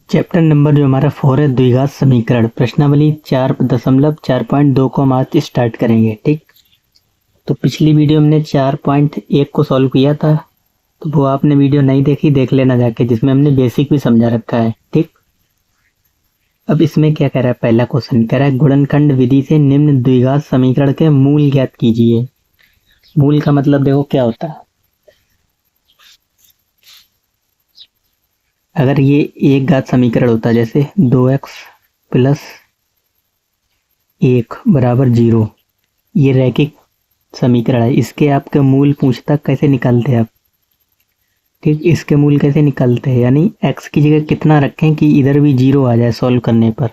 Chapter number जो हमारा 4 है द्विघात समीकरण प्रश्नावली 4.4.2 को हम आज स्टार्ट करेंगे। ठीक, तो पिछली वीडियो हमने 4.1 को सॉल्व किया था, तो वो आपने वीडियो नहीं देखी, देख लेना जाके, जिसमें हमने बेसिक भी समझा रखा है। ठीक, अब इसमें क्या कह रहा है, पहला क्वेश्चन कह रहा है गुणनखंड विधि से निम्न द्विघात समीकरण के मूल ज्ञात कीजिए। मूल का मतलब देखो क्या होता है। अगर ये एक घात समीकरण होता, जैसे 2x प्लस 1 बराबर 0, ये रैखिक समीकरण है, इसके आपके मूल पूछता कैसे निकालते हैं आप। ठीक, इसके मूल कैसे निकालते हैं, यानी x की जगह कितना रखें कि इधर भी 0 आ जाए सॉल्व करने पर।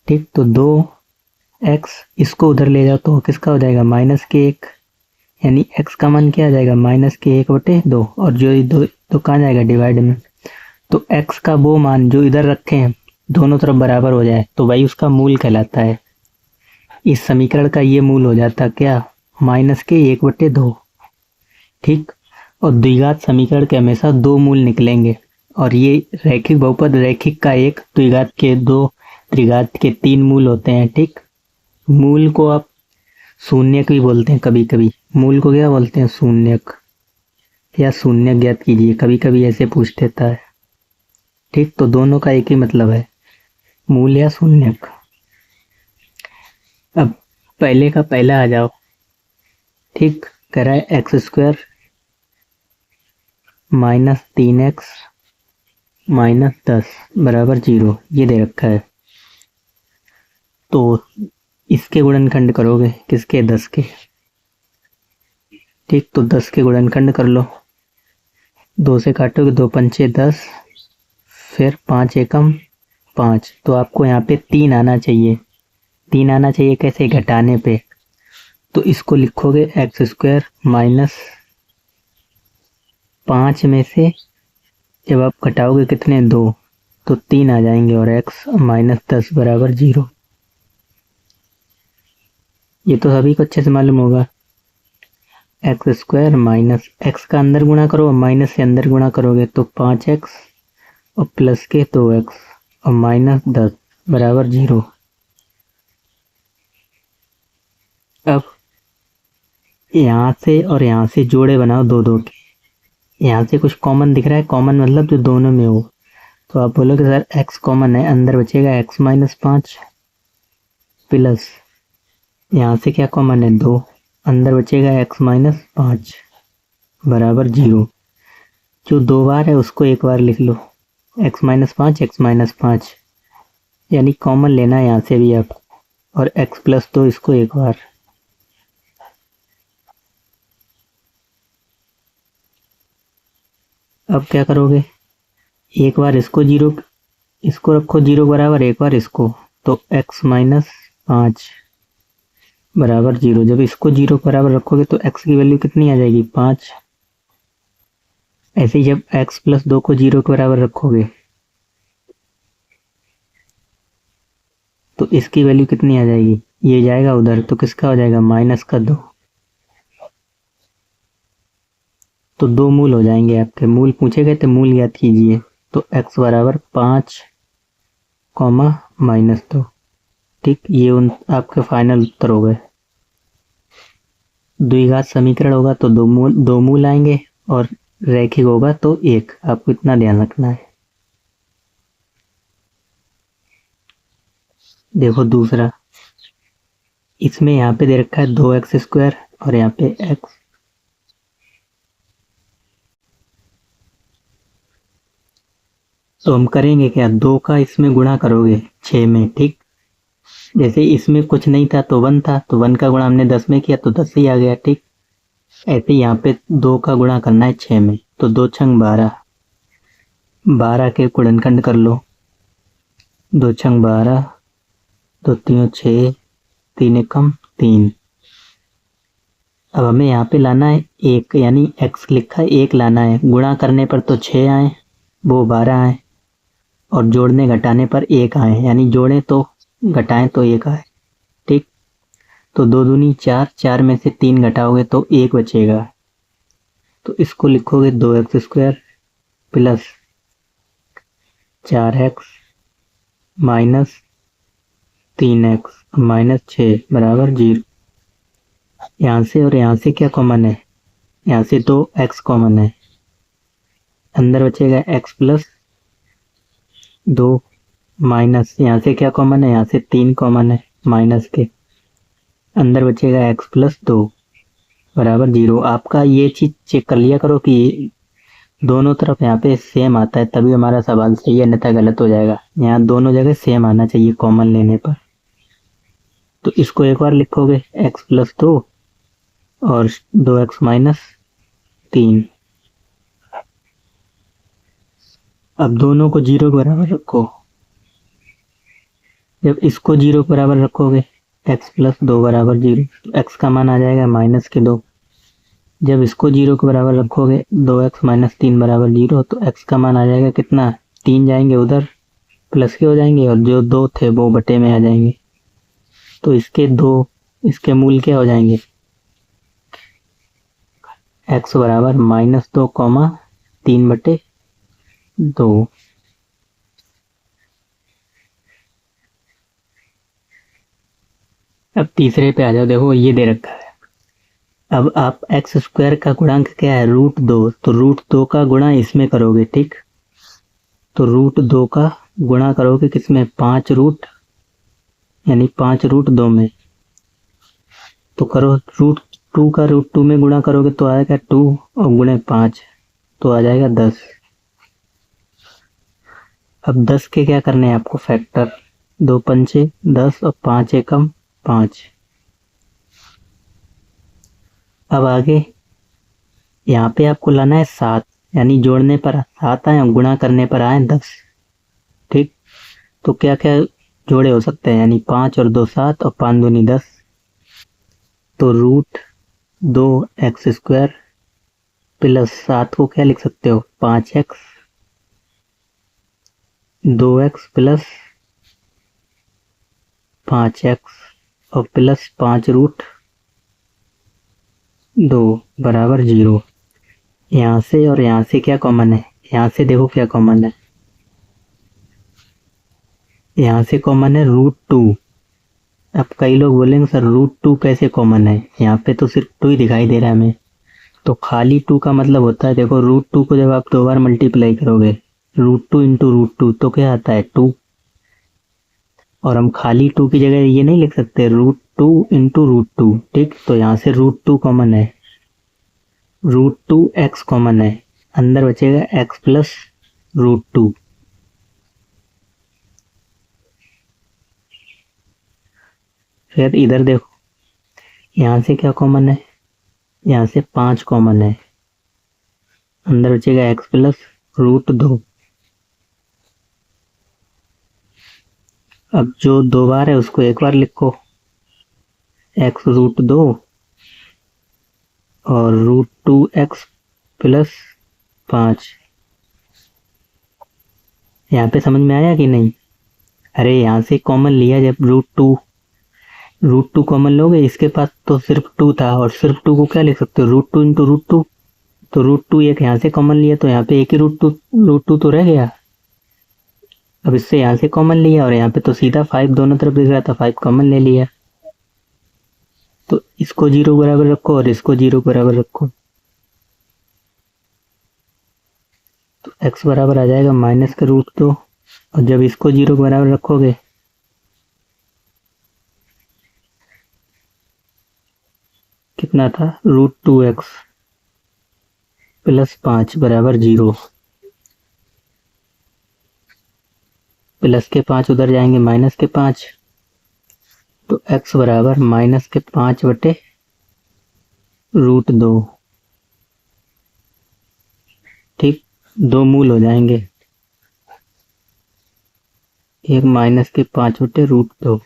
ठीक, तो 2x इसको उधर ले जाओ तो किसका हो जाएगा -1, यानी x का मान क्या आ जाएगा -1/2, और जो दो कहाँ जाएगा डिवाइड में, तो x का वो मान जो इधर रखे हैं दोनों तरफ बराबर हो जाए तो वही उसका मूल कहलाता है। इस समीकरण का ये मूल हो जाता क्या, -1/2। ठीक, और द्विघात समीकरण के हमेशा दो मूल निकलेंगे, और ये रैखिक बहुपद रैखिक का एक, द्विघात के दो, त्रिघात के 3 मूल होते हैं। ठीक, मूल को आप शून्यक भी बोलते हैं, कभी कभी मूल को क्या बोलते हैं, शून्यक या शून्यक ज्ञात कीजिए, कभी कभी ऐसे पूछ देता है। ठीक, तो दोनों का एक ही मतलब है, मूल या शून्यक। अब पहले का पहला आ जाओ। ठीक, कह रहा है x² -3x -10 बराबर 0, ये दे रखा है। तो इसके गुणनखंड करोगे किसके, 10 के। ठीक, तो 10 के गुणनखंड कर लो, 2 से काटोगे 2 पंचे 10, फिर 5 एकम 5, तो आपको यहाँ पे 3 आना चाहिए। 3 आना चाहिए कैसे, घटाने पे, तो इसको लिखोगे x² -5 में से जब आप घटाओगे कितने, 2, तो 3 आ जाएंगे, और x -10 बराबर 0। ये तो सभी को अच्छे से मालूम होगा। x² माइनस x का अंदर गुणा करो, माइनस से अंदर गुणा करोगे तो 5x, और प्लस के 2x, और -10 बराबर 0। अब यहाँ से और यहाँ से जोड़े बनाओ दो दो के, यहाँ से कुछ कॉमन दिख रहा है, कॉमन मतलब जो दोनों में हो, तो आप बोलोगे सर x कॉमन है, अंदर बचेगा x -5 प्लस यहाँ से क्या कॉमन है, 2, अंदर बचेगा x -5 बराबर 0। जो 2 बार है उसको एक बार लिख लो, x -5 यानी कॉमन लेना है यहाँ से भी आप, और x + 2 इसको एक बार। अब क्या करोगे, एक बार इसको 0, इसको रखो 0 बराबर, एक बार इसको, तो x -5 बराबर 0। जब इसको 0 बराबर रखोगे तो x की वैल्यू कितनी आ जाएगी, 5। ऐसे ही जब x + 2 को 0 के बराबर रखोगे तो इसकी वैल्यू कितनी आ जाएगी, ये जाएगा उधर, तो किसका हो जाएगा, -2। तो 2 मूल हो जाएंगे आपके। मूल पूछे गए तो मूल ज्ञात कीजिए, तो x बराबर 5, -2। ठीक, ये आपके फाइनल उत्तर हो गए। द्विघात समीकरण होगा तो दो मूल आएंगे, और रैखिक होगा तो 1, आपको इतना ध्यान रखना है। देखो दूसरा, इसमें यहाँ पे दे रखा है 2x² और यहाँ पे x, तो हम करेंगे क्या, 2 का इसमें गुणा करोगे 6 में। ठीक, जैसे इसमें कुछ नहीं था तो 1 था, तो 1 का गुणा हमने 10 में किया तो 10 ही आ गया। ठीक, ऐसे यहाँ पे 2 का गुणा करना है 6 में, तो 2 छंग 12, 12 के गुणनखंड कर लो, 2 छंग 12, 2 तीन 6, 3 एकम 3। अब हमें यहाँ पे लाना है 1, यानी x लिखा है 1 लाना है, गुणा करने पर तो 6 आए, वो 12 आए, और जोड़ने घटाने पर 1 आए, यानी जोड़ें तो घटाएं तो 1 आए। ठीक, तो 2 दूनी 4, 4 में से 3 घटाओगे तो 1 बचेगा, तो इसको लिखोगे 2x² plus 4x minus 3x minus 6 बराबर 0। यहाँ से और यहाँ से क्या कॉमन है? यहाँ से 2x कॉमन है, अंदर बचेगा x प्लस 2 माइनस यहाँ से क्या कॉमन है? यहाँ से 3 कॉमन है माइनस के, अंदर बचेगा x प्लस 2 बराबर 0। आपका ये चीज चेक कर लिया करो कि दोनों तरफ यहाँ पे सेम आता है, तभी हमारा सवाल सही है, अन्यथा गलत हो जाएगा। यहाँ दोनों जगह सेम आना चाहिए कॉमन लेने पर। तो इसको एक बार लिखोगे x प्लस 2 और 2x माइनस 3। अब दोनों को 0 के बराबर रखो। जब इसको 0 के बराबर रखोगे x प्लस 2 बराबर 0, तो x का मान आ जाएगा माइनस के 2। जब इसको 0 के बराबर रखोगे 2x माइनस 3 बराबर 0, तो x का मान आ जाएगा कितना? 3 जाएंगे उधर प्लस के हो जाएंगे और जो 2 थे वो बटे में आ जाएंगे। तो इसके मूल क्या हो जाएंगे? x बराबर माइनस 2 कॉमा 3 बटे 2। अब तीसरे पे आ जाओ। देखो ये दे रखा है। अब आप एक्स स्क्वायर का गुणांक क्या है? √2। तो √2 का गुणा इसमें करोगे, ठीक? तो √2 का गुणा करोगे किसमें? 5 रूट यानी 5 √2 में। तो करो, √2 का √2 में गुणा करोगे तो आएगा 2 और गुणे 5 तो आ जाएगा 10। अब 10 के क्या करने हैं आपको? फैक्टर। 2 पंचे 10 और 5 एकम 5। अब आगे यहाँ पे आपको लाना है 7, यानी जोड़ने पर 7 आए और गुणा करने पर आए 10, ठीक? तो क्या क्या जोड़े हो सकते हैं? यानी 5 और 2 7 और 5 दूनी 10। तो √2x² प्लस 7 को क्या लिख सकते हो? 5x, 2x प्लस 5x और प्लस 5√2 बराबर 0। यहाँ से और यहाँ से क्या कॉमन है? यहाँ से देखो क्या कॉमन है, यहाँ से कॉमन है √2। अब कई लोग बोलेंगे सर √2 कैसे कॉमन है? यहाँ पे तो सिर्फ 2 ही दिखाई दे रहा है हमें। तो खाली 2 का मतलब होता है, देखो √2 को जब आप 2 बार मल्टीप्लाई करोगे √2 इंटू √2 तो क्या आता है? 2। और हम खाली 2 की जगह ये नहीं लिख सकते √2 इंटू √2, ठीक? तो यहाँ से √2 कॉमन है, √2x कॉमन है, अंदर बचेगा x प्लस √2। फिर इधर देखो, यहाँ से क्या कॉमन है? यहाँ से 5 कॉमन है, अंदर बचेगा x प्लस √2। अब जो 2 बार है उसको एक बार लिखो, x √2 और √2x प्लस 5। यहाँ पे समझ में आया कि नहीं? अरे यहाँ से कॉमन लिया, जब √2 कॉमन लोगे, इसके पास तो सिर्फ 2 था और सिर्फ 2 को क्या लिख सकते हो? √2 इंटू √2। तो √2 एक यहाँ से कॉमन लिया तो यहाँ पे एक ही √2 तो रह गया। अब इससे यहाँ से कॉमन लिया और यहाँ पे तो सीधा 5 दोनों तरफ दिख रहा था, 5 कॉमन ले लिया। तो इसको 0 बराबर रखो और इसको 0 बराबर रखो, तो x बराबर आ जाएगा माइनस का √2। और जब इसको 0 बराबर रखोगे कितना था? √2x प्लस 5 बराबर 0। प्लस के 5 उधर जाएंगे माइनस के 5, तो x बराबर माइनस के 5 बटे √2, ठीक? 2 मूल हो जाएंगे, एक माइनस के 5 बटे √2।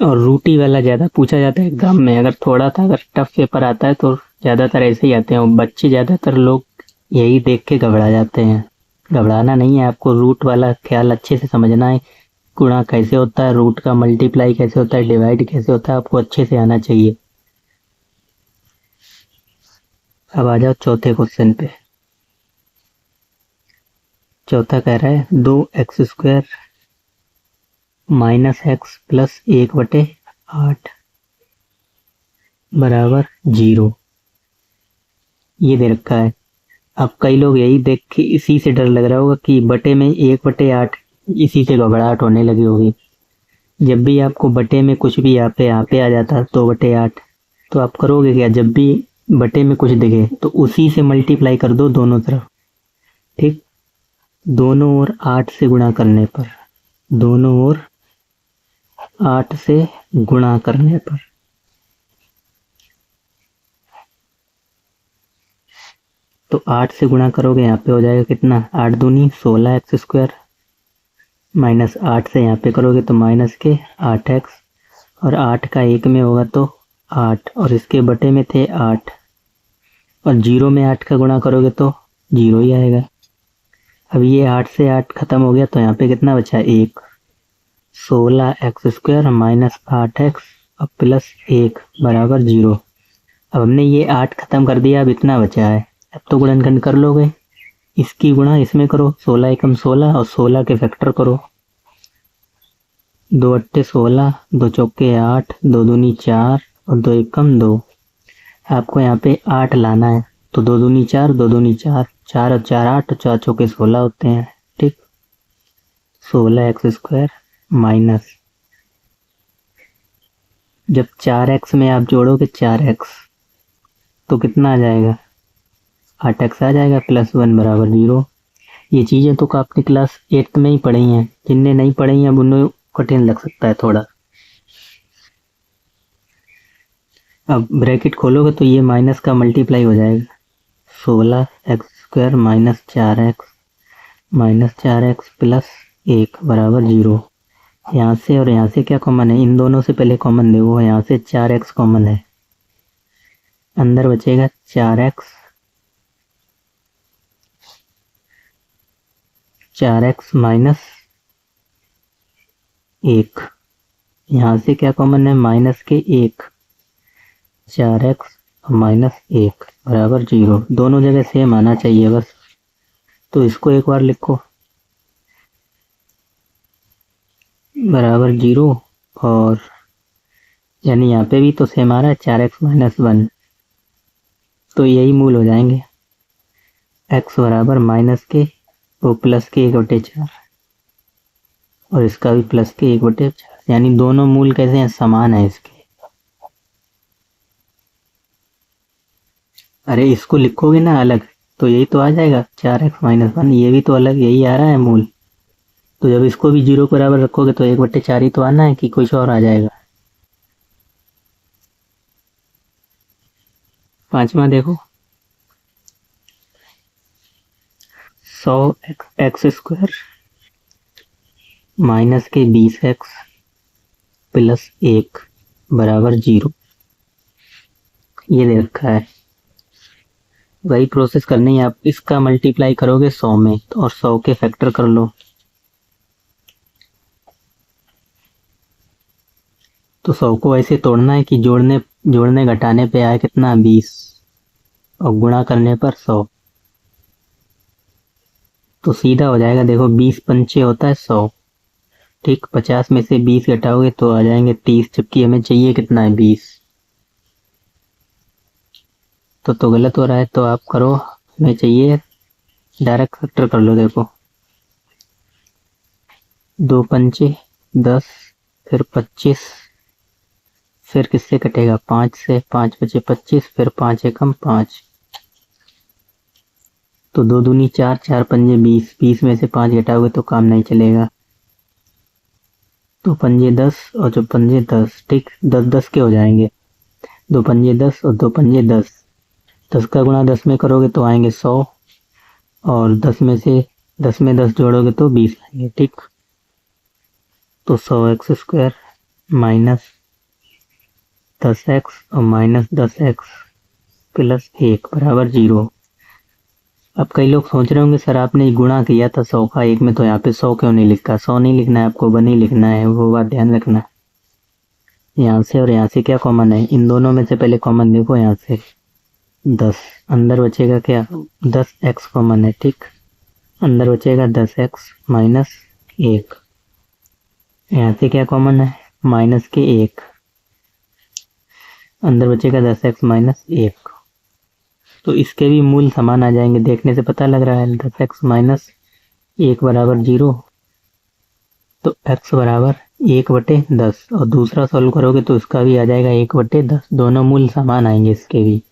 और रूटी वाला ज़्यादा पूछा जाता है एग्जाम में। अगर थोड़ा सा अगर टफ पेपर आता है तो ज़्यादातर ऐसे ही आते हैं, और बच्चे ज़्यादातर लोग यही देख के घबरा जाते हैं। घबराना नहीं है, आपको रूट वाला ख्याल अच्छे से समझना है, गुणा कैसे होता है, रूट का मल्टीप्लाई कैसे होता है, डिवाइड कैसे होता है, आपको अच्छे से आना चाहिए। अब आ जाओ चौथे क्वेश्चन पे। चौथा कह रहा है 2x² माइनस एक्स प्लस 1/8 बराबर 0, ये दे रखा है। अब कई लोग यही देख के इसी से डर लग रहा होगा कि बटे में 1/8, इसी से घबराहट होने लगी होगी। जब भी आपको बटे में कुछ भी यहाँ पे आ जाता 2/8, तो आप करोगे क्या, जब भी बटे में कुछ दिखे तो उसी से मल्टीप्लाई कर दो दोनों तरफ। ठीक, दोनों ओर 8 से गुणा करने पर, दोनों ओर 8 से गुणा करने पर तो 8 से गुणा करोगे यहाँ पे हो जाएगा कितना, 8 दूनी 16x² माइनस 8 से यहाँ पे करोगे तो माइनस के 8x, और 8 का 1 में होगा तो 8, और इसके बटे में थे 8, और 0 में 8 का गुणा करोगे तो 0 ही आएगा। अब ये 8 से 8 खत्म हो गया तो यहाँ पे कितना बचा, 1, 16x² माइनस 8x और प्लस 1 बराबर 0। अब हमने ये 8 खत्म कर दिया, अब इतना बचा है। अब तो गुणनखंड कर लोगे, इसकी गुणा इसमें करो, 16 एकम 16 और 16 के फैक्टर करो, 2 अट्ठे 16, 2 चौके 8, 2 दूनी 4 और 2 एकम 2। आपको यहाँ पे 8 लाना है तो 2 दूनी 4, 2 दूनी 4, 4 और 4 8, 4 चौके 16 होते हैं। ठीक, 16x² माइनस, जब 4x में आप जोड़ोगे 4x तो कितना आ जाएगा, 8x आ जाएगा, प्लस 1 बराबर 0। ये चीज़ें तो आपने क्लास 8 में ही पढ़ी हैं, जिनने नहीं पढ़ी हैं अब उन्हें कठिन लग सकता है थोड़ा। अब ब्रैकेट खोलोगे तो ये माइनस का मल्टीप्लाई हो जाएगा, 16x² माइनस 4x प्लस 1 बराबर 0। यहाँ से और यहाँ से क्या कॉमन है, इन दोनों से पहले कॉमन देखो, यहाँ से 4x कॉमन है, अंदर बचेगा 4x माइनस 1, यहाँ से क्या कॉमन है, माइनस के 1, 4x माइनस 1 बराबर 0। दोनों जगह सेम आना चाहिए बस, तो इसको एक बार लिखो बराबर 0, और यानी यहाँ पे भी तो सेम आ रहा है 4x माइनस 1, तो यही मूल हो जाएंगे, x बराबर माइनस के वो प्लस के 1/4 और इसका भी प्लस के 1/4, यानी दोनों मूल कैसे हैं, समान है इसके। अरे इसको लिखोगे ना अलग तो यही तो आ जाएगा 4x माइनस 1, ये भी तो अलग यही आ रहा है मूल, तो जब इसको भी 0 के बराबर रखोगे तो 1/4 ही तो आना है कि कुछ और आ जाएगा। पांचवा देखो, 100x² माइनस के 20x प्लस 1 बराबर 0, ये दे रखा है। वही प्रोसेस करनी है, आप इसका मल्टीप्लाई करोगे 100 में और 100 के फैक्टर कर लो, तो 100 को ऐसे तोड़ना है कि जोड़ने घटाने पे आए कितना, 20, और गुणा करने पर 100, तो सीधा हो जाएगा। देखो 20 पंचे होता है 100, ठीक, 50 में से 20 घटाओगे तो आ जाएंगे 30, जबकि हमें चाहिए कितना है, 20, तो गलत हो रहा है, तो आप करो, हमें चाहिए डायरेक्ट फैक्टर कर लो। देखो 2 पंचे 10, फिर 25, फिर किससे कटेगा, 5 से, 5 बचे 25, फिर 5 एकम 5, तो 2 दूनी 4, 4 पंजे 20, 20 में से 5 घटाओगे तो काम नहीं चलेगा, तो पंजे 10 और जो पंजे 10, ठीक, 10 10 के हो जाएंगे, 2 पंजे 10 और 2 पंजे 10, 10 का गुणा 10 में करोगे तो आएंगे 100, और 10 में 10 जोड़ोगे तो 20 आएंगे, ठीक, तो 100x² माइनस 10x और माइनस 10x प्लस 1 बराबर 0। अब कई लोग सोच रहे होंगे सर आपने गुणा किया था 100 का 1 में, तो यहाँ पे 100 क्यों नहीं लिखा, 100 नहीं लिखना है आपको, 1 ही लिखना है, वो बात ध्यान रखना। यहाँ से और यहाँ से क्या कॉमन है, इन दोनों में से पहले कॉमन देखो, यहाँ से 10, अंदर बचेगा क्या, 10x कॉमन है, ठीक। अंदर बचेगा 10x माइनस 1। यहाँ से क्या कॉमन है, माइनस के 1, अंदर बचेगा 10x माइनस 1। तो इसके भी मूल समान आ जाएंगे, देखने से पता लग रहा है। 10x माइनस 1 बराबर 0, तो x बराबर 1/10। और दूसरा सॉल्व करोगे तो इसका भी आ जाएगा 1/10, दोनों मूल समान आएंगे इसके भी।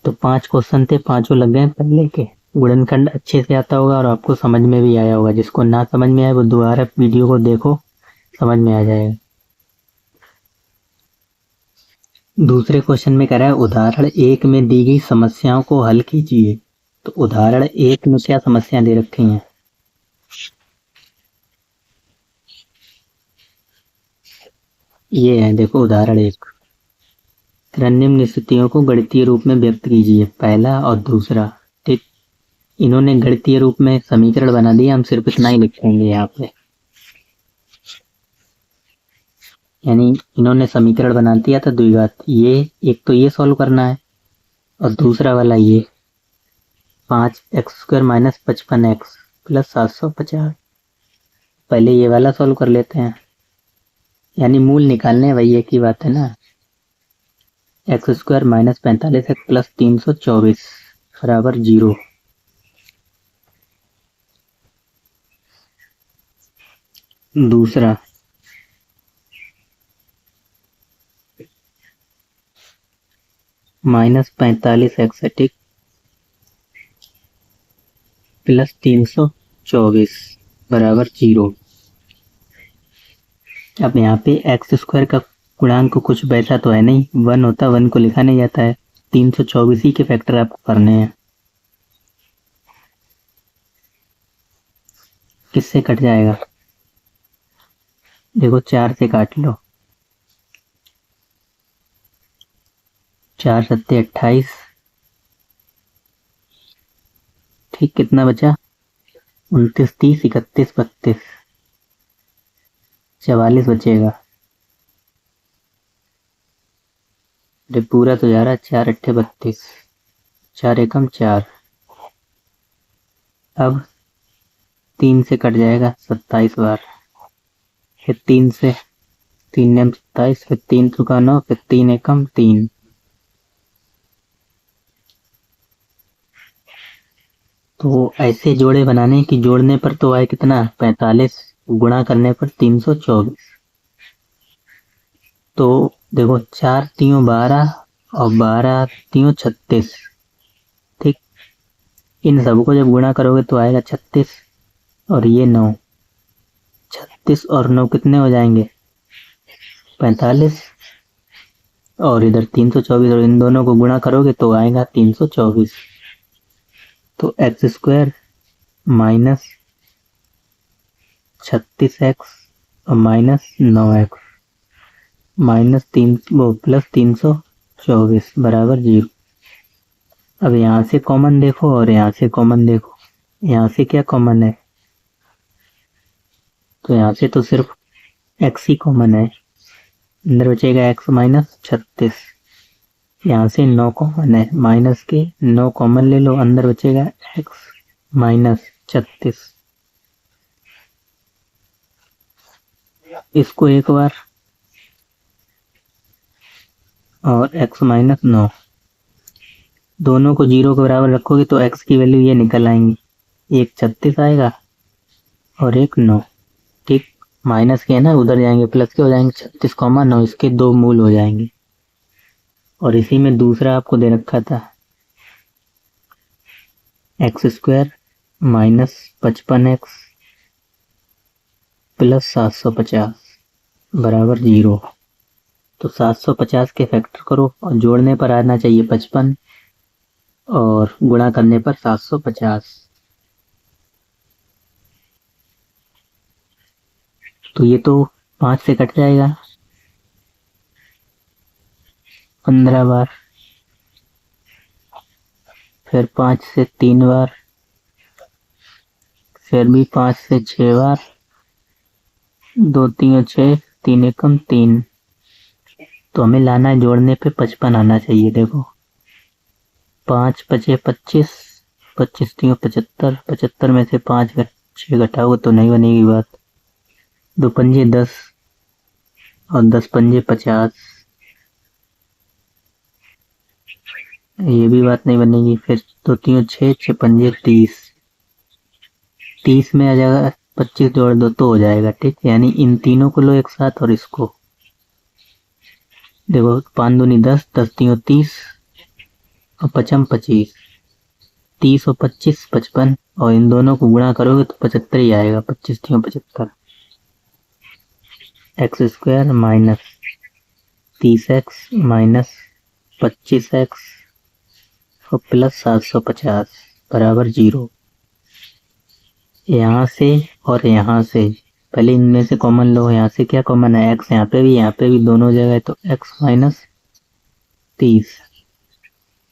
तो 5 क्वेश्चन थे, पांचों लग गए पहले के। गुणनखंड अच्छे से आता होगा और आपको समझ में भी आया होगा। जिसको ना समझ में आए वो दोबारा वीडियो को देखो, समझ में आ जाएगा। दूसरे क्वेश्चन में कह रहा है उदाहरण 1 में दी गई समस्याओं को हल कीजिए। तो उदाहरण 1 में क्या समस्या दे रखी हैं, ये है, देखो उदाहरण 1। निम्न स्थितियों को गणितीय रूप में व्यक्त कीजिए, पहला और दूसरा, ठीक। इन्होंने गणितीय रूप में समीकरण बना दिया, हम सिर्फ इतना ही लिखेंगे यहाँ पे। यानी इन्होंने समीकरण बना दिया था द्विघात, ये एक तो ये सॉल्व करना है और दूसरा वाला ये 5x² माइनस 55x प्लस 750। पहले ये वाला सॉल्व कर लेते हैं, यानी मूल निकालने, वही एक ही बात है ना। x² माइनस 45x प्लस 324 बराबर 0। दूसरा माइनस 45x है, ठीक, प्लस 324 बराबर 0। अब यहाँ पे x² का गुणांक कुछ वैसा तो है नहीं, 1 होता, 1 को लिखा नहीं जाता है। 324 ही के फैक्टर आपको करने हैं। किससे कट जाएगा, देखो 4 से काट लो, 4 सत्ते 28, ठीक। कितना बचा, 29, 30, 31, 32, 44 बचेगा। अरे पूरा तो जा रहा है, 4 अट्ठे 32, 4 एकम 4। अब 3 से कट जाएगा 27 बार, फिर 3 से, 3 नेम 27, फिर 3 चुका 9, फिर 3 एकम 3। तो ऐसे जोड़े बनाने कि जोड़ने पर तो आए कितना 45, गुणा करने पर 324। तो देखो 4 3 12 और 12 3 36, ठीक। इन सबको जब गुणा करोगे तो आएगा 36 और ये 9। 36 और 9 कितने हो जाएंगे, 45, और इधर 324, और इन दोनों को गुणा करोगे तो आएगा 324। तो x² माइनस 36x और माइनस 9x माइनस 3 वो प्लस 324 बराबर 0। अब यहाँ से कॉमन देखो और यहाँ से कॉमन देखो, यहाँ से क्या कॉमन है, तो यहाँ से तो सिर्फ x ही कॉमन है, अंदर बचेगा x माइनस 36। यहाँ से 9 कॉमन है, माइनस के 9 कॉमन ले लो, अंदर बचेगा x माइनस 36। इसको एक बार और x माइनस 9, दोनों को 0 के बराबर रखोगे तो x की वैल्यू ये निकल आएंगी, एक 36 आएगा और एक 9, ठीक। माइनस के है ना, उधर जाएंगे प्लस के हो जाएंगे, 36,9, इसके दो मूल हो जाएंगे। और इसी में दूसरा आपको दे रखा था x² माइनस 55x प्लस 750 बराबर 0। तो 750 के फैक्टर करो और जोड़ने पर आना चाहिए 55 और गुणा करने पर 750। तो ये तो 5 से कट जाएगा 15 बार, फिर 5 से 3 बार, फिर भी 5 से 6 बार, 2 3 6, 3 एकम 3, तो हमें लाना है जोड़ने पे 55 आना चाहिए। देखो 5 पचे 25, 25 तीन 75, 75 में से 5 6 घटाओगे तो नहीं बनेगी बात। 2 पंजे 10 और 10 पंजे 50, ये भी बात नहीं बनेगी। फिर 2 तीन 6, 6 पंजे 30, 30 में आ जाएगा 25 जोड़ दो तो हो जाएगा। ठीक, यानी इन तीनों को लो एक साथ और इसको देखो 5 दूनी 10, 10 तीन 30 और 55 25, 30 और 25 55 और इन दोनों को गुणा करोगे तो 75 ही आएगा। 25 तीन 75, x square minus 30x minus 25x और प्लस 750 बराबर 0। यहाँ से और यहाँ से पहले इनमें से कॉमन लो। यहाँ से क्या कॉमन है, x यहाँ पे भी दोनों जगह, तो x माइनस 30।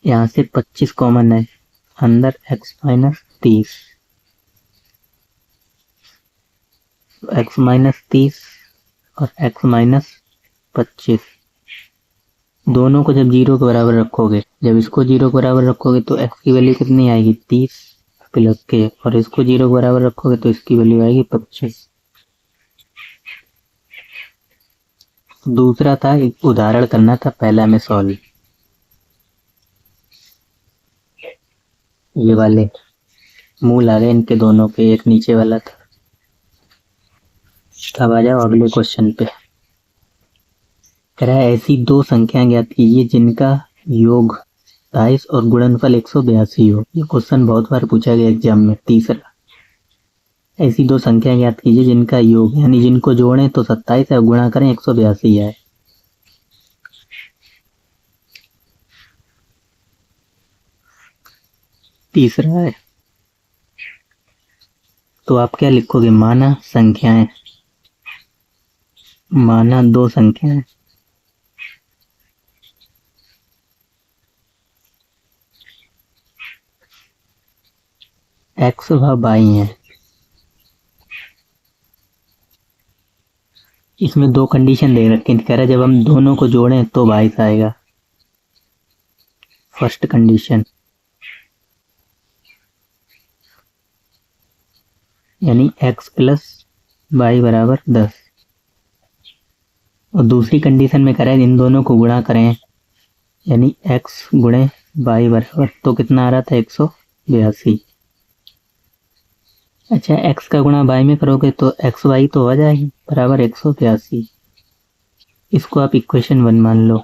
यहाँ से 25 कॉमन है, अंदर x माइनस 30, x माइनस 30 और x माइनस 25 दोनों को जब 0 के बराबर रखोगे, जब इसको 0 के बराबर रखोगे तो x की वैल्यू कितनी आएगी 30 प्लस के, और इसको 0 के बराबर रखोगे तो इसकी वैल्यू आएगी 25। दूसरा था एक उदाहरण करना था, पहला में सॉल्व। ये वाले मूल आ गए इनके दोनों के, एक नीचे वाला था। अब आ जाओ अगले क्वेश्चन पे। कह रहा है ऐसी दो संख्या ज्ञात कीजिए जिनका योग 22 और गुणनफल 182 हो। ये क्वेश्चन बहुत बार पूछा गया एग्जाम में। तीसरा, ऐसी दो संख्या ज्ञात कीजिए जिनका योग यानी जिनको जोड़ें तो 27 है और गुणा करें 182 है। तीसरा है, तो आप क्या लिखोगे, माना संख्याएं, माना दो संख्याएं x व y हैं। इसमें दो कंडीशन दे रखी है। कह रहा है जब हम दोनों को जोड़ें तो 22 आएगा, फर्स्ट कंडीशन, यानी x प्लस वाई बराबर 10। और दूसरी कंडीशन में कह रहा है इन दोनों को गुणा करें, यानी x गुणे वाई बराबर, तो कितना आ रहा था 182। अच्छा, x का गुणा y में करोगे तो एक्स वाई तो हो जाएगी बराबर 182। इसको आप इक्वेशन 1 मान लो।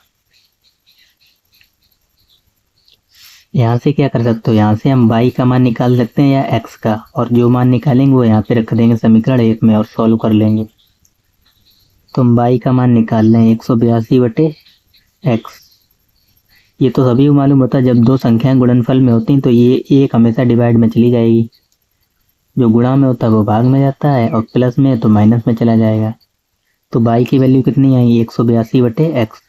यहाँ से क्या कर सकते हो, यहाँ से हम y का मान निकाल सकते हैं या x का, और जो मान निकालेंगे वो यहाँ पे रख देंगे समीकरण 1 में और सॉल्व कर लेंगे। तो हम y का मान निकाल लें 182 बटे x। ये तो सभी को मालूम होता है जब दो संख्याएं गुणनफल में होती हैं तो ये एक हमेशा डिवाइड में चली जाएगी, जो गुणा में होता है वो भाग में जाता है और प्लस में है तो माइनस में चला जाएगा। तो y की वैल्यू कितनी आई 182 बटे x।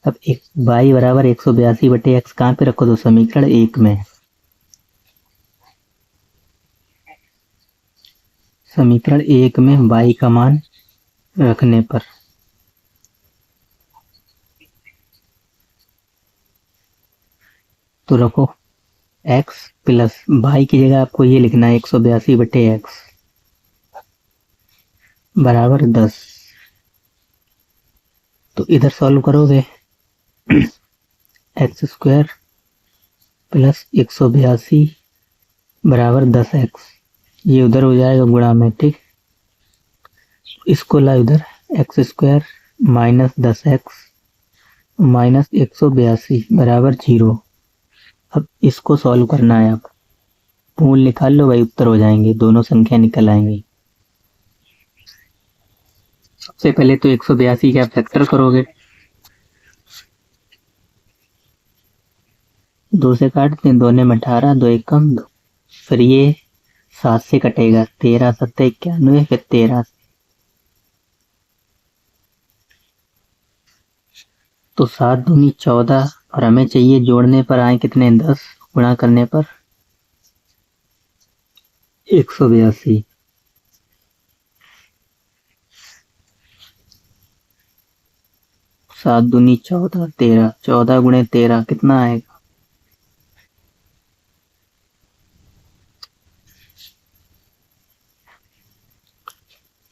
अब एक y बराबर 182 बटे x कहाँ पे रखो, तो समीकरण 1 में। समीकरण 1 में y का मान रखने पर तो रखो x प्लस y की जगह आपको ये लिखना है 182 बटे x बराबर 10। तो इधर सॉल्व करोगे एक्स स्क्वायर प्लस 182 बराबर 10x, ये उधर हो जाएगा गुणा में। ठीक, इसको ला इधर, x square minus 10x minus 182 बराबर 0। अब इसको सॉल्व करना है, आप मूल निकाल लो भाई, उत्तर हो जाएंगे, दोनों संख्या निकल आएंगी। सबसे पहले तो 182 का फैक्टर करोगे, 2 से काटते हैं, 2 ने 18, 2 एक कम 2, फिर ये 7 से कटेगा, 13 7 91, फिर 13 तो 7 दूनी 14, और हमें चाहिए जोड़ने पर आए कितने 10, गुणा करने पर 182। 7 दूनी 14, 13, 14 गुणे 13 कितना आएगा?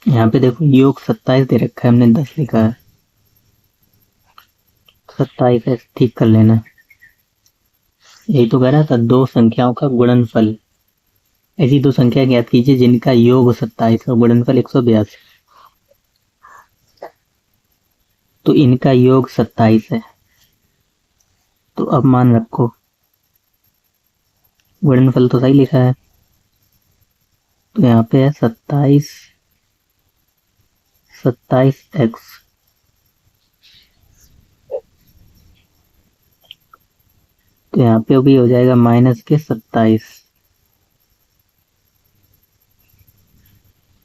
यहाँ पे देखो योग 27 दे रखा है, हमने 10 लिखा है। 27 है, ठीक कर लेना। यही तो कह रहा था, दो संख्याओं का गुणनफल। ऐसी दो संख्या ज्ञात कीजिए जिनका योग 27 और गुणनफल 182। तो इनका योग 27 है, तो अब मान रखो, गुणनफल तो सही लिखा है, तो यहाँ पे है 27 27x, तो यहाँ पे भी हो जाएगा माइनस के 27।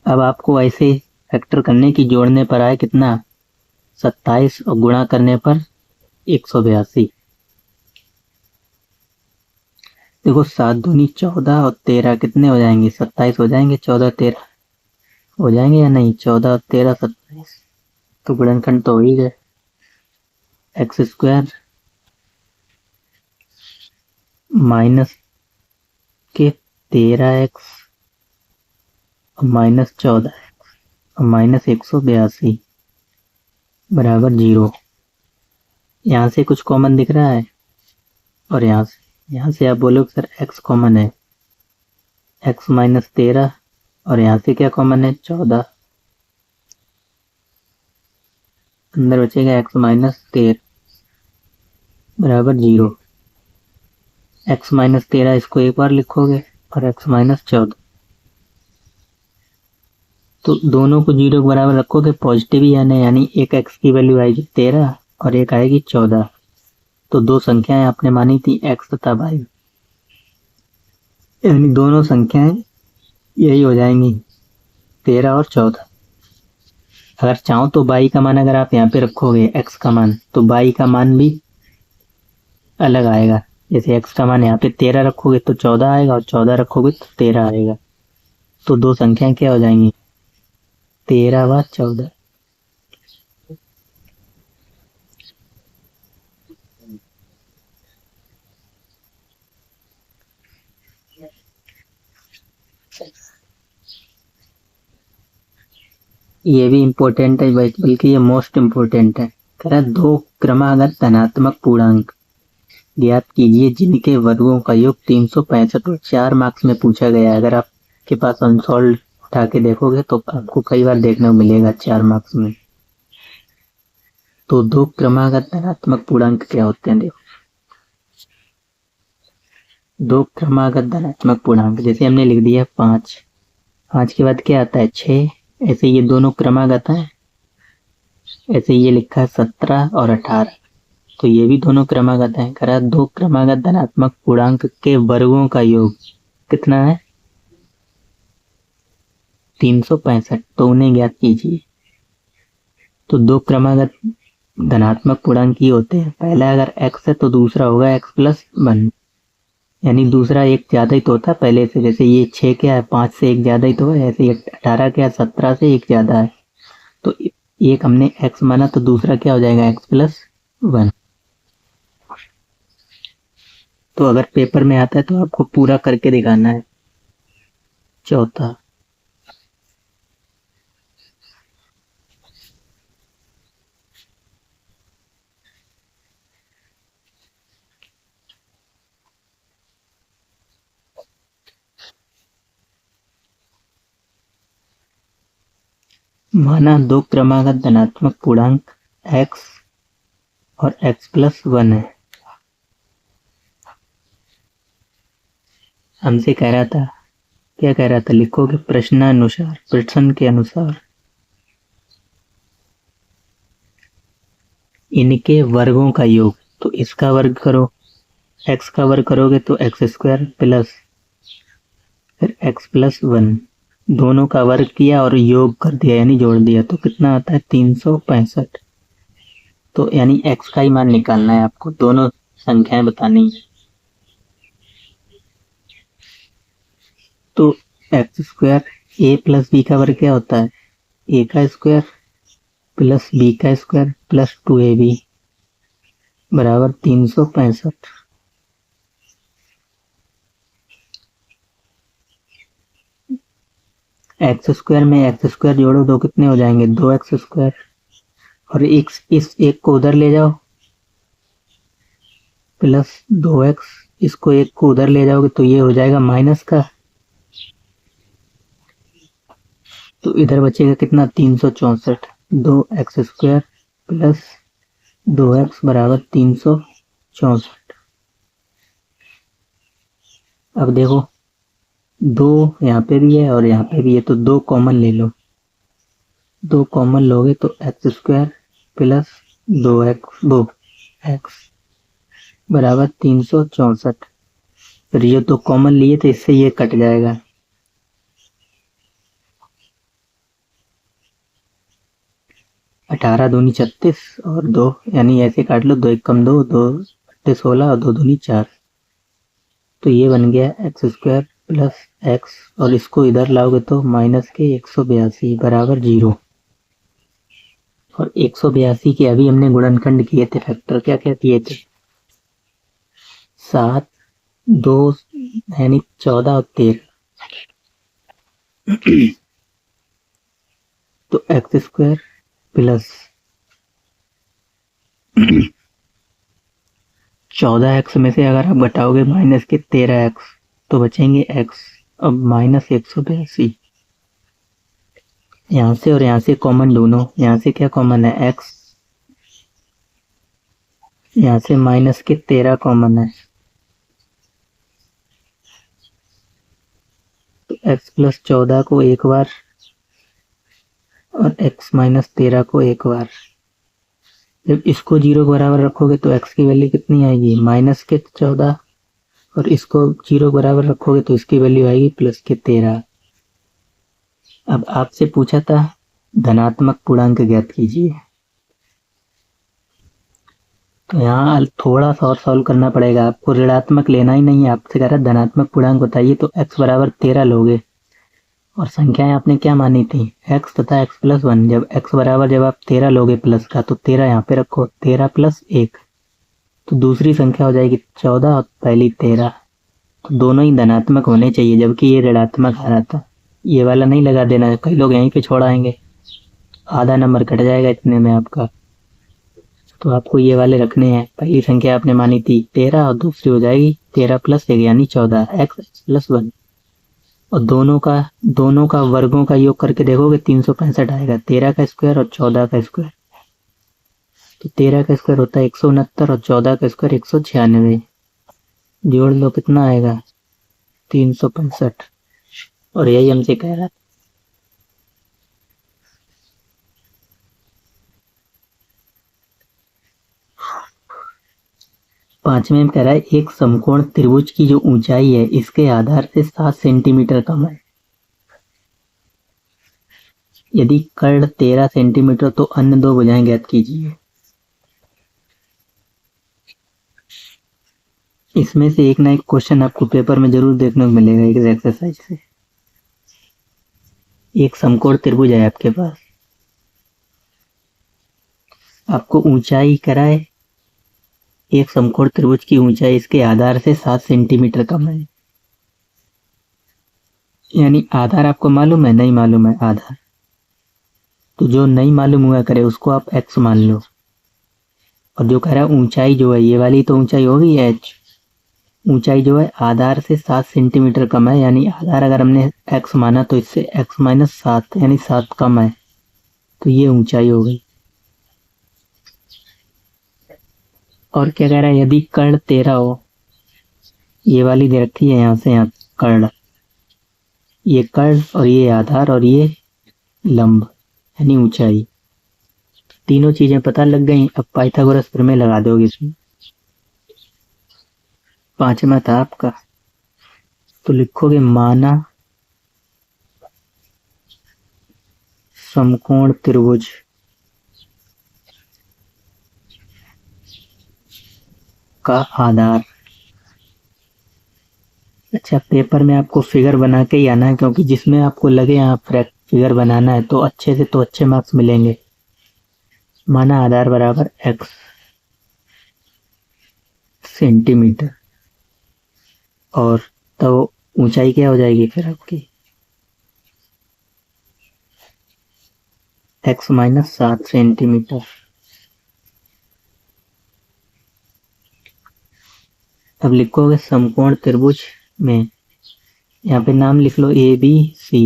अब आपको ऐसे फैक्टर करने की, जोड़ने पर आए कितना 27 और गुणा करने पर 182। देखो 7 दूनी 14 और 13 कितने हो जाएंगे? 27 हो जाएंगे। 14 13 हो जाएंगे या नहीं? 14 13 27, तो गुणनखंड तो हो ही गए। एक्स स्क्वायर माइनस के 13x माइनस 14x और माइनस 182 बराबर 0। यहाँ से कुछ कॉमन दिख रहा है, और यहाँ से आप बोलोगे सर x कॉमन है, x माइनस 13, और यहाँ से क्या कॉमन है? 14। अंदर बचेगा x माइनस 13 बराबर 0। x माइनस 13 इसको एक बार लिखोगे, और x माइनस 14, तो दोनों को 0 के बराबर रखोगे, पॉजिटिव ही आने, यानी एक x की वैल्यू आएगी 13 और एक आएगी 14। तो दो संख्याएं आपने मानी थी x तथा y, यानी दोनों संख्याएं यही हो जाएंगी 13 और 14। अगर चाहो तो y का मान अगर आप यहाँ पे रखोगे x का मान, तो y का मान भी अलग आएगा। जैसे x का मान यहाँ पे 13 रखोगे तो 14 आएगा, और 14 रखोगे तो 13 आएगा। तो दो संख्याएं क्या हो जाएंगी? 13 व 14। ये भी इम्पोर्टेंट है, बल्कि ये मोस्ट इम्पोर्टेंट है। कह रहा दो क्रमागत धनात्मक पूर्णांक ज्ञात कीजिए जिनके वर्गों का योग 365 और 4 मार्क्स में पूछा गया है। अगर आपके पास अनसॉल्व उठा के देखोगे तो आपको कई बार देखने को मिलेगा 4 मार्क्स में। तो दो क्रमागत धनात्मक पूर्णांक क्या होते हैं? देखो, दो क्रमागत धनात्मक पूर्णांक, जैसे हमने लिख दिया 5, 5 के बाद क्या आता है? 6। ऐसे ये दोनों क्रमागत हैं। ऐसे ये लिखा है 17 और 18, तो ये भी दोनों क्रमागत हैं। कह रहा दो क्रमागत धनात्मक पूर्णांक के वर्गों का योग कितना है? 365। तो उन्हें ज्ञात कीजिए। तो दो क्रमागत धनात्मक पूर्णांक ये होते हैं, पहला अगर x है तो दूसरा होगा x प्लस 1, यानी दूसरा एक ज्यादा ही तो होता है पहले से। जैसे ये 6 क्या है? 5 से एक ज्यादा ही तो है। ऐसे 18 क्या है? 17 से एक ज्यादा है। तो एक हमने x माना, तो दूसरा क्या हो जाएगा? x plus 1। तो अगर पेपर में आता है तो आपको पूरा करके दिखाना है। चौथा, माना दो क्रमागत धनात्मक पूर्णांक x और x प्लस 1 है। हमसे कह रहा था, क्या कह रहा था? लिखोगे प्रश्नानुसार, प्रश्न के अनुसार इनके वर्गों का योग। तो इसका वर्ग करो, x का वर्ग करोगे तो x स्क्वायर प्लस फिर x प्लस 1, दोनों का वर्ग किया और योग कर दिया, यानी जोड़ दिया, तो कितना आता है? 365। तो यानी x का ही मान निकालना है आपको, दोनों संख्याएं बतानी है। तो एक्स स्क्वायर, ए प्लस बी का वर्ग क्या होता है? ए का स्क्वायर प्लस बी का स्क्वायर प्लस 2ab बराबर 365। एक्स स्क्वायर में एक्स स्क्वायर जोड़ो तो कितने हो जाएंगे, 2x स्क्वायर। और इस एक को उधर ले जाओ प्लस 2x, इसको एक को उधर ले जाओगे तो ये हो जाएगा माइनस का, तो इधर बचेगा कितना 364। 2x स्क्वायर प्लस 2x बराबर 364। अब देखो 2 यहाँ पे भी है और यहाँ पे भी है, तो 2 कॉमन ले लो। 2 कॉमन लोगे तो एक्स स्क्वायर प्लस 2x बराबर 364। फिर ये 2 कॉमन लिए तो इससे ये कट जाएगा। अठारह दूनी 36 और 2, यानी ऐसे काट लो, 2 एक कम 2, 2 अट्ठे 16 और 2 दूनी 4। तो ये बन गया एक्स स्क्वायर प्लस एक्स, और इसको इधर लाओगे तो माइनस के 182 बराबर 0। और 182 के अभी हमने गुणनखंड किए थे, फैक्टर क्या क्या किए थे, 7, 2 यानी 14 और 13। तो एक्स स्क्वायर प्लस 14x में से अगर आप घटाओगे माइनस के 13x तो बचेंगे x। अब माइनस 182, यहाँ से और यहाँ से कॉमन ढूंढो। यहाँ से क्या कॉमन है, x, यहाँ से माइनस के 13 कॉमन है, तो x प्लस 14 को एक बार और x माइनस 13 को एक बार। जब इसको 0 के बराबर रखोगे तो x की वैल्यू कितनी आएगी, माइनस के 14, और इसको 0 के बराबर रखोगे तो इसकी वैल्यू आएगी प्लस के 13। अब आपसे पूछा था धनात्मक पूर्णांक ज्ञात कीजिए, तो यहाँ थोड़ा सा और सॉल्व करना पड़ेगा आपको। ऋणात्मक लेना ही नहीं है, आपसे कह रहा है धनात्मक पूर्णांक बताइए, तो x बराबर 13 लोगे और संख्याएं आपने क्या मानी थी, x तथा x प्लस 1। जब x बराबर जब आप 13 लोगे प्लस का, तो 13 यहाँ पे रखो, 13 प्लस 1, तो दूसरी संख्या हो जाएगी 14 और पहली 13। तो दोनों ही धनात्मक होने चाहिए, जबकि ये ऋणात्मक आ रहा था। ये वाला नहीं लगा देना, कई लोग यहीं पे छोड़ आएंगे, आधा नंबर कट जाएगा इतने में आपका। तो आपको ये वाले रखने हैं। पहली संख्या आपने मानी थी 13 और दूसरी हो जाएगी 13 प्लस 1 यानी 14, x प्लस 1। और दोनों का वर्गों का योग करके देखोगे 365 आएगा, 13 का स्क्वायर और 14 का स्क्वायर। तो 13 का स्क्वायर होता है 169 और 14 का स्क्वायर 196। जोड़ लो कितना आएगा 365, और यही हमसे कह रहा है। पांचवें में कह रहा है एक समकोण त्रिभुज की जो ऊंचाई है इसके आधार से 7 सेंटीमीटर कम है। यदि कर्ण 13 सेंटीमीटर तो अन्य दो भुजाएं ज्ञात कीजिए। इसमें से एक ना एक क्वेश्चन आपको पेपर में जरूर देखने को मिलेगा इस एक्सरसाइज से। एक समकोण त्रिभुज है आपके पास, आपको ऊंचाई कराए, एक समकोण त्रिभुज की ऊंचाई इसके आधार से 7 सेंटीमीटर कम है। यानी आधार आपको मालूम है, नहीं मालूम है आधार, तो जो नहीं मालूम हुआ करे उसको आप x मान लो। और जो कह रहा है ऊंचाई जो है, ये वाली तो ऊंचाई होगी h, ऊंचाई जो है आधार से 7 सेंटीमीटर कम है, यानी आधार अगर हमने x माना तो इससे x माइनस 7 यानी 7 कम है, तो ये ऊंचाई हो गई। और क्या कह रहा है, यदि कर्ण 13 हो, ये वाली दे रखी है यहाँ से यहाँ कर्ण, ये कर्ण और ये आधार और ये लंब यानी ऊंचाई, तीनों चीजें पता लग गई। अब पाइथागोरस प्रमेय लगा दोगे इसमें। पांचवा था आपका, तो लिखोगे माना समकोण त्रिभुज का आधार। अच्छा, पेपर में आपको फिगर बना के ही आना है, क्योंकि जिसमें आपको लगे यहाँ फिगर बनाना है तो अच्छे से तो अच्छे मार्क्स मिलेंगे। माना आधार बराबर x सेंटीमीटर, और तो ऊंचाई क्या हो जाएगी फिर आपकी x माइनस 7 सेंटीमीटर। अब लिखोगे समकोण त्रिभुज में, यहाँ पे नाम लिख लो ए बी सी।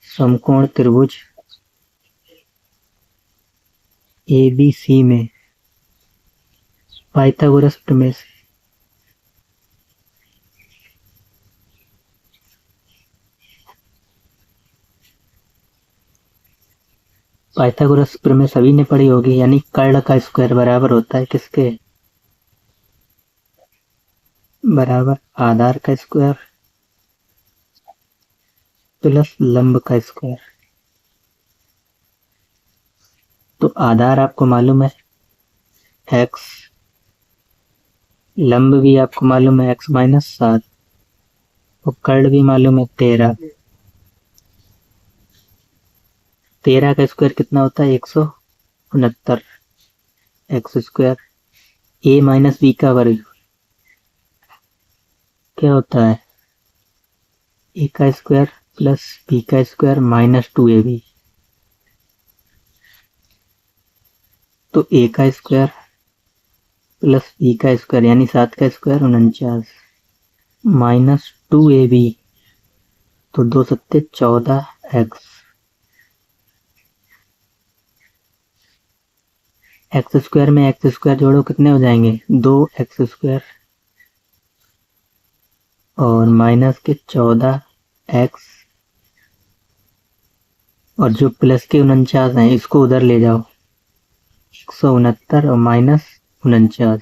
समकोण त्रिभुज ए बी सी में पाइथागोरस प्रमेय से पाइथागोरस प्रमेय सभी ने पढ़ी होगी, यानी कर्ण का स्क्वायर बराबर होता है किसके, बराबर आधार का स्क्वायर प्लस लंब का स्क्वायर। तो आधार आपको मालूम है x, लंब भी आपको मालूम है x माइनस 7, और कर्ण भी मालूम है 13। 13 का स्क्वायर कितना होता है 169 x square. a minus b का वर्ग क्या होता है a का स्क्वायर प्लस b का स्क्वायर माइनस 2ab। तो a का स्क्वायर प्लस b का स्क्वायर यानी 7 का स्क्वायर 49 माइनस 2ab, तो 2 सत्ते 14x। एक्स स्क्वायर में एक्स स्क्वायर जोड़ो कितने हो जाएंगे 2x स्क्वायर, और माइनस के 14x, और जो प्लस के 49 हैं इसको उधर ले जाओ 169 और माइनस 49,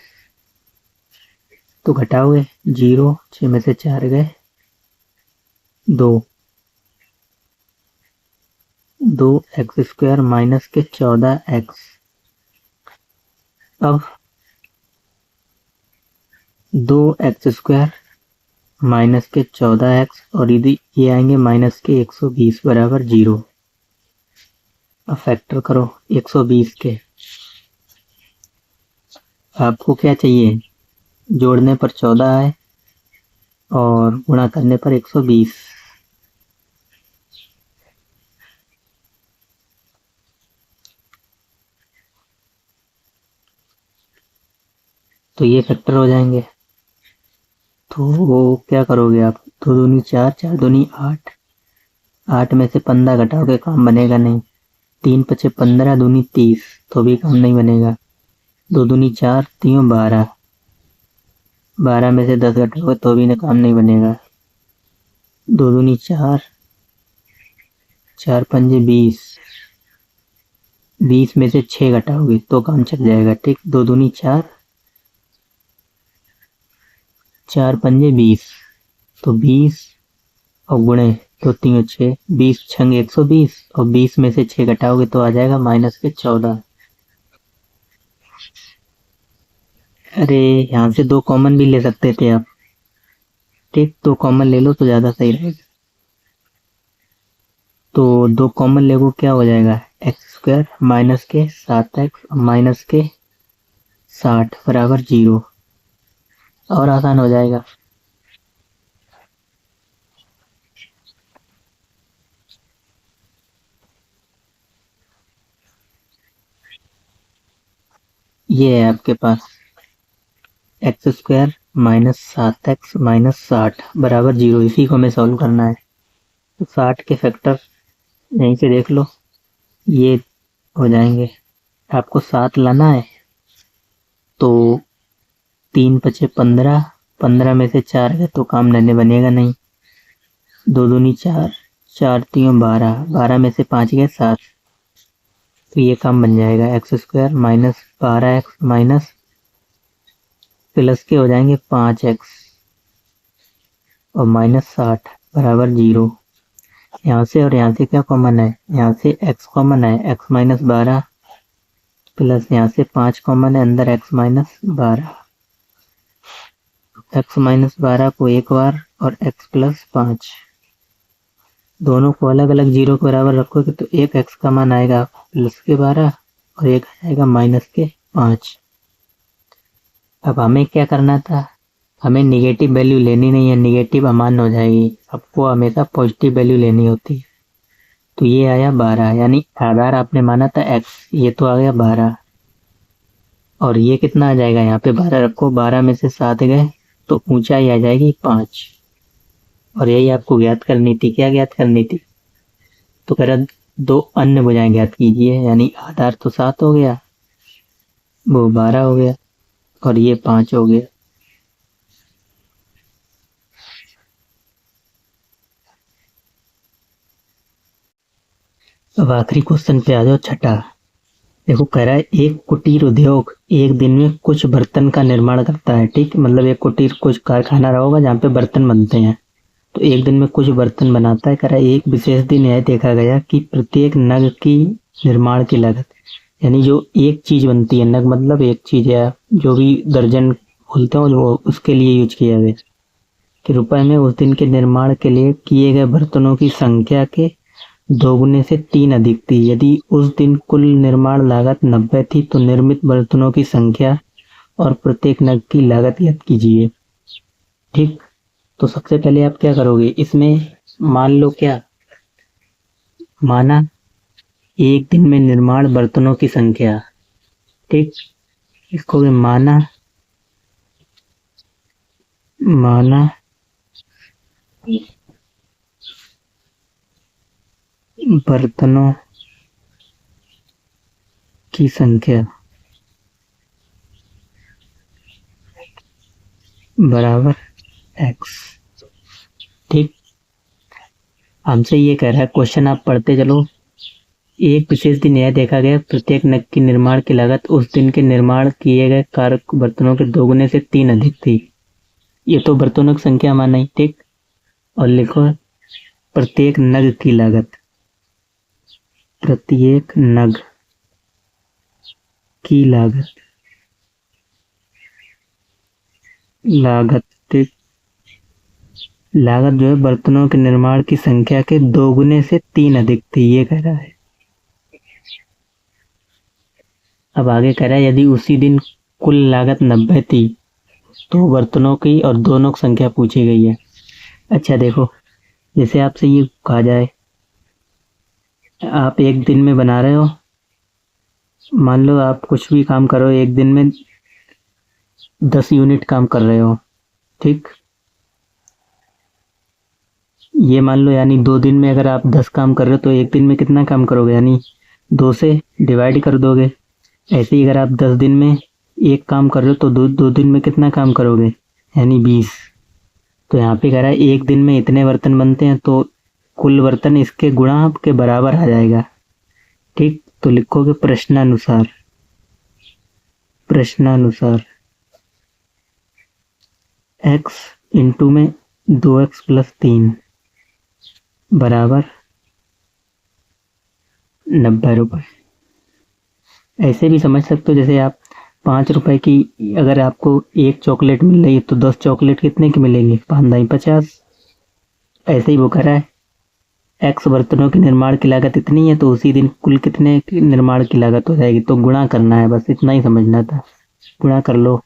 तो घटाओगे 0, 6 में से 4 गए 2x स्क्वायर माइनस के 14x। अब 2x स्क्वायर माइनस के 14x और यदि ये आएंगे माइनस के 120 बराबर 0। अब फैक्टर करो 120 के, आपको क्या चाहिए जोड़ने पर 14 आए और गुणा करने पर 120। तो ये फैक्टर हो जाएंगे। तो वो क्या करोगे आप, 2 दूनी 4, 4 दूनी 8, 8 में से 15 घटाओगे काम बनेगा नहीं। 3 पचे 15 दूनी 30, तो भी काम नहीं बनेगा। 2 दूनी 4, 3 12, 12 में से 10 घटाओगे तो भी काम नहीं बनेगा। 2 दूनी 4, 4 पंजे 20, 20 में से 6 घटाओगे तो काम चल जाएगा। ठीक, 2 दूनी 4, 4 पंजे 20, तो 20 और गुणे तो 3 6, 20 छंग 120, और 20 में से 6 घटाओगे तो आ जाएगा माइनस के 14। अरे यहाँ से 2 कॉमन भी ले सकते थे आप। ठीक, 2 कॉमन ले लो तो ज़्यादा सही रहेगा। तो 2 कॉमन लेगो क्या हो जाएगा एक्स स्क्वायर माइनस के 7x माइनस के 60 बराबर 0, और आसान हो जाएगा। ये है आपके पास x square minus 7x minus 60 बराबर 0, इसी को हमें सॉल्व करना है। तो 60 के फैक्टर यहीं से देख लो, ये हो जाएंगे। आपको 7 लाना है तो 3 पचे 15, 15 में से 4 गए तो काम नहीं बनेगा नहीं। 2 दूनी 4, 4 3 12, 12 में से 5 गए 7, तो ये काम बन जाएगा x square minus 12x minus plus के हो जाएंगे 5x और माइनस 60 बराबर 0। यहाँ से और यहाँ से क्या कॉमन है, यहाँ से x कॉमन है, x माइनस 12 प्लस यहाँ से 5 कॉमन है, अंदर x माइनस 12। x माइनस 12 को एक बार और x प्लस 5, दोनों को अलग अलग जीरो के बराबर रखोगे तो एक एक्स का मान आएगा +12 और एक आएगा -5। अब हमें क्या करना था, हमें निगेटिव वैल्यू लेनी नहीं है, निगेटिव अमान्य हो जाएगी, आपको हमेशा पॉजिटिव वैल्यू लेनी होती है। तो ये आया 12, यानी आधार आपने माना था x, ये तो आ गया 12 और ये कितना आ जाएगा, यहाँ पे 12 रखो, 12 में से 7 गए तो ऊंचाई आ जाएगी 5 और यही आपको ज्ञात करनी थी। क्या ज्ञात करनी थी, तो कह रहा 2 अन्य भुजाएं ज्ञात कीजिए, यानी आधार तो 7 हो गया, वो 12 हो गया और ये 5 हो गया। अब आखिरी क्वेश्चन पे आ जाओ, छठा। देखो कह रहा है एक कुटीर उद्योग एक दिन में कुछ बर्तन का निर्माण करता है, ठीक, मतलब एक कुटीर कुछ कारखाना रहा होगा जहाँ पे बर्तन बनते हैं, तो एक दिन में कुछ बर्तन बनाता है। कह रहा है एक विशेष दिन यह देखा गया कि प्रत्येक नग की निर्माण की लागत, यानी जो एक चीज बनती है, नग मतलब एक चीज है, जो भी दर्जन बोलते हैं वो उसके लिए यूज किया गया, कि रुपए में उस दिन के निर्माण के लिए किए गए बर्तनों की संख्या के 2 गुने से 3 अधिक थी। यदि उस दिन कुल निर्माण लागत 90 थी तो निर्मित बर्तनों की संख्या और प्रत्येक नग की लागत ज्ञात कीजिए। ठीक, तो सबसे पहले आप क्या करोगे, इसमें मान लो क्या माना, एक दिन में निर्माण बर्तनों की संख्या, ठीक, इसको भी माना बर्तनों की संख्या बराबर x। ठीक, हमसे ये कह रहा है क्वेश्चन, आप पढ़ते चलो। एक विशेष दिन यह देखा गया प्रत्येक नग की निर्माण की लागत उस दिन के निर्माण किए गए कारक बर्तनों के 2 गुने से 3 अधिक थी। ये तो बर्तनों की संख्या माना ही, ठीक, और लिखो प्रत्येक नग की लागत, प्रत्येक नग की लागत, ठीक, लागत जो है बर्तनों के निर्माण की संख्या के 2 गुने से 3 अधिक थी, ये कह रहा है। अब आगे कह रहा है यदि उसी दिन कुल लागत 90 थी तो बर्तनों की और दोनों की संख्या पूछी गई है। अच्छा देखो, जैसे आपसे ये कहा जाए आप एक दिन में बना रहे हो, मान लो आप कुछ भी काम करो, एक दिन में 10 यूनिट काम कर रहे हो, ठीक, ये मान लो, यानी 2 दिन में अगर आप 10 काम कर रहे हो तो एक दिन में कितना काम करोगे, यानी 2 से डिवाइड कर दोगे। ऐसे ही अगर आप 10 दिन में एक काम कर रहे हो तो दो दिन में कितना काम करोगे, यानी 20। तो यहाँ पे कह रहा है एक दिन में इतने बर्तन बनते हैं तो कुल बर्तन इसके गुणा के बराबर आ जाएगा। ठीक, तो लिखोगे प्रश्नानुसार x इंटू में 2x + 3 बराबर 90 रुपए। ऐसे भी समझ सकते हो, जैसे आप 5 रुपए की अगर आपको एक चॉकलेट मिल रही है तो 10 चॉकलेट कितने की मिलेंगी, 5×50। ऐसे ही वो कह रहा है एक्स बर्तनों के निर्माण की लागत इतनी है तो उसी दिन कुल कितने की निर्माण की लागत हो जाएगी, तो गुणा करना है, बस इतना ही समझना था, गुणा कर लो।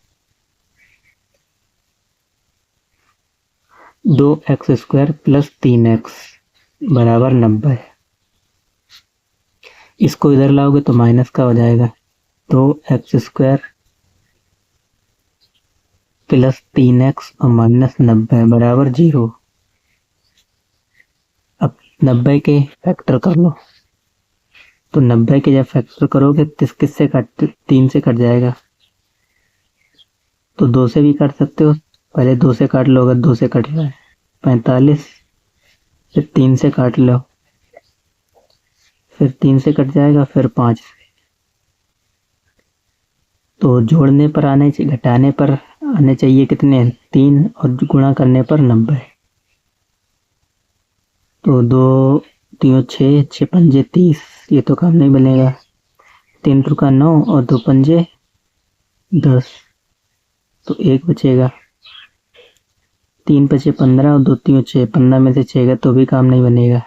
2x² + 3x बराबर 90। इसको इधर लाओगे तो माइनस का हो जाएगा, 2x² + 3x और -90 बराबर 0। अब 90 के फैक्टर कर लो, तो 90 के जब फैक्टर करोगे तो किससे कट, 3 से कट जाएगा, तो 2 से भी काट सकते हो, पहले 2 से काट लो, अगर 2 से कट रहा है 45, फिर 3 से काट लो, फिर 3 से कट जाएगा, फिर 5 से। तो जोड़ने पर आने चाहिए, घटाने पर आने चाहिए कितने, 3, और गुणा करने पर 90। तो 2 3 6, 6 पंजे 30, ये तो काम नहीं बनेगा, 3 × 9 और 2 पंजे 10, तो 1 बचेगा, 3 × 5 = 15 और 2 × 3 = 6, 15 में से 6 गए तो भी काम नहीं बनेगा।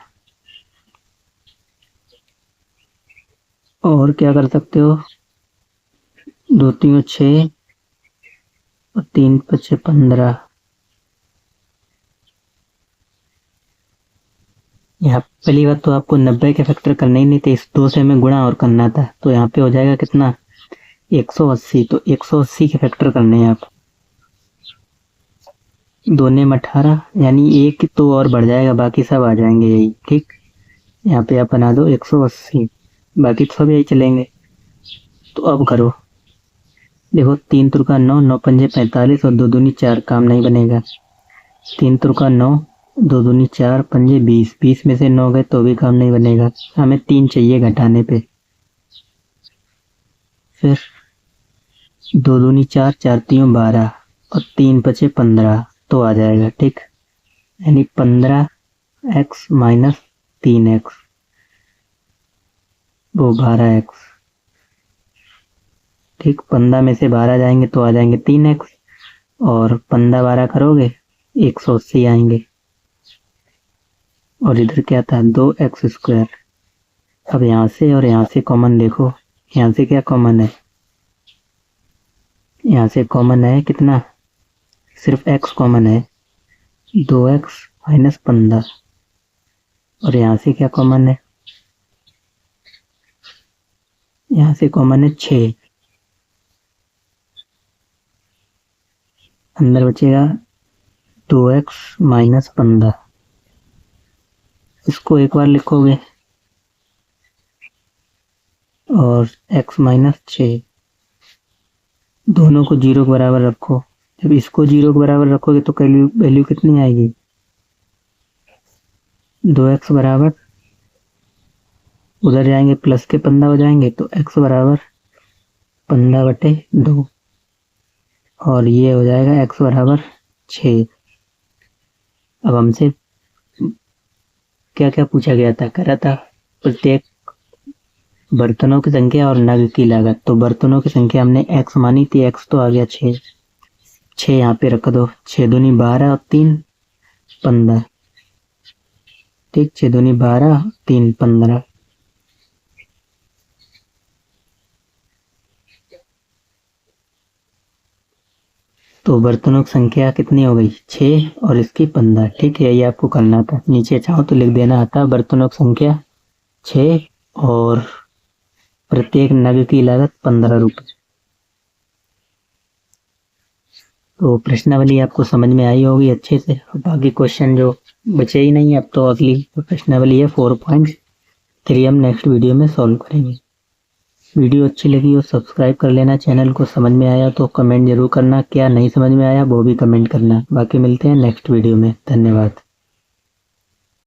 और क्या कर सकते हो, 2 3 6 और 3 5 15। यहाँ पहली बात तो आपको 90 के फैक्टर करने ही नहीं थे, इस 2 से हमें गुणा और करना था, तो यहाँ पे हो जाएगा कितना 180। तो 180 के फैक्टर करने हैं आप, 2 ने 18, यानी एक तो और बढ़ जाएगा, बाकी सब आ जाएंगे यही। ठीक, यहाँ पे आप बना दो 180, बाकी तो सब यही चलेंगे। तो अब करो, देखो 3 तुरका 9, 9 पंजे 45 और 2 दूनी 4, काम नहीं बनेगा। 3 तुरका 9, 2 दूनी 4, पंजे 20, 20 में से 9 गए तो भी काम नहीं बनेगा, हमें 3 चाहिए घटाने पे। फिर 2 दूनी 4, 4 तीन 12 और 3 पचे 15, तो आ जाएगा। ठीक, यानी 15x माइनस 3x, वो 12x। ठीक, 15 में से 12 जाएंगे तो आ जाएंगे 3x, और 15 12 करोगे 180 आएंगे। और इधर क्या था 2x²। अब यहाँ से और यहाँ से कॉमन देखो, यहाँ से क्या कॉमन है, यहाँ से कॉमन है कितना, सिर्फ x कॉमन है, 2x माइनस 15। और यहाँ से क्या कॉमन है, यहाँ से कॉमन है 6, अंदर बचेगा 2x माइनस 15। इसको एक बार लिखोगे और x माइनस 6, दोनों को 0 के बराबर रखो। जब इसको 0 के बराबर रखोगे तो वैल्यू कितनी आएगी, 2x बराबर, उधर जाएंगे प्लस के 15 हो जाएंगे, तो x बराबर 15/2, और ये हो जाएगा x बराबर 6। अब हमसे क्या क्या पूछा गया था, कह रहा था प्रत्येक बर्तनों की संख्या और नग की लागत। तो बर्तनों की संख्या हमने x मानी थी, x तो आ गया 6, 6 यहाँ पे रख दो, 6 दूनी 12 और 3 15। ठीक, 6 दूनी 12, 3 15। तो बर्तनों की संख्या कितनी हो गई, 6 और इसकी 15। ठीक है, ये आपको करना था, नीचे चाहो तो लिख देना था बर्तनों की संख्या 6 और प्रत्येक नग की लागत 15 रुपये। तो प्रश्नावली आपको समझ में आई होगी अच्छे से। बाकी क्वेश्चन जो बचे ही नहीं, अब तो अगली प्रश्नावली है 4.3, हम नेक्स्ट वीडियो में सॉल्व करेंगे। वीडियो अच्छी लगी हो सब्सक्राइब कर लेना, चैनल को समझ में आया तो कमेंट जरूर करना, क्या नहीं समझ में आया वो भी कमेंट करना। बाकी मिलते हैं नेक्स्ट वीडियो में, धन्यवाद।